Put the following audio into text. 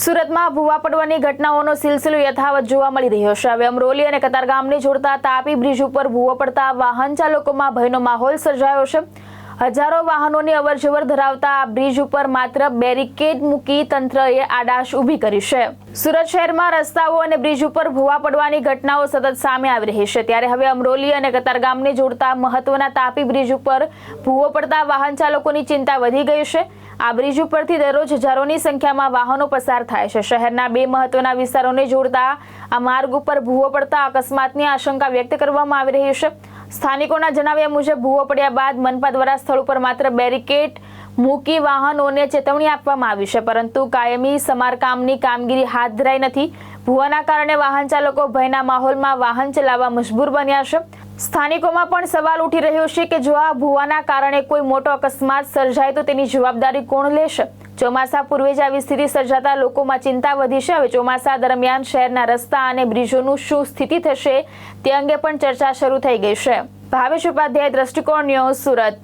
સુરતમાં ભૂવા પડવાની ઘટનાઓનો સિલસિલો યથાવત જોવા મળી રહ્યો છે। હવે અમરોલી અને કતારગામને જોડતા તાપી બ્રિજ ઉપર ભૂવો પડતા વાહન ચાલકોમાં ભયનો માહોલ સર્જાયો છે। હજારો વાહનોની અવરજવર ધરાવતા આ બ્રિજ ઉપર માત્ર બેરિકેડ મૂકી તંત્રએ આડાશ ઊભી કરી છે। સુરત શહેરમાં રસ્તાઓ અને બ્રિજ ઉપર ભૂવા પડવાની ઘટનાઓ સતત સામે આવી રહી છે, ત્યારે હવે અમરોલી અને કતારગામને જોડતા મહત્વના તાપી બ્રિજ ઉપર ભૂવો પડતા વાહન ચાલકોની ચિંતા વધી ગઈ છે। આ બ્રિજ ઉપરથી દરરોજ હજારોની સંખ્યામાં વાહનો પસાર થાય છે। શહેરના બે મહત્વના વિસ્તારોને જોડતા આ માર્ગ ઉપર ભૂવો પડતા અકસ્માતની આશંકા વ્યક્ત કરવામાં આવી રહી છે। સ્થાનિકોના જણાવ્યા મુજબ ભૂવો પડ્યા બાદ મનપા દ્વારા સ્થળ ઉપર માત્ર બેરિકેડ મૂકી વાહનોને ચેતવણી આપવામાં આવી છે, પરંતુ કાયમી સમારકામની કામગીરી હાથ ધરાઈ નથી। ભૂવાના કારણે વાહન ચાલકો ભયના માહોલમાં વાહન ચલાવવા મજબૂર બન્યા છે। સ્થાનિકોમાં પણ સવાલ ઉઠી રહ્યો છે કે જો આ ભૂવાના કારણે કોઈ મોટો અકસ્માત સર્જાય તો તેની જવાબદારી કોણ લેશે? ચોમાસા પૂર્વે જ આવી સ્થિતિ સર્જાતા લોકોમાં ચિંતા વધી છે। હવે ચોમાસા દરમિયાન શહેરના રસ્તા અને બ્રિજોનું શું સ્થિતિ થશે તે અંગે પણ ચર્ચા શરૂ થઈ ગઈ છે। ભાવેશ ઉપાધ્યાય, દ્રષ્ટિકોણ ન્યૂઝ, સુરત।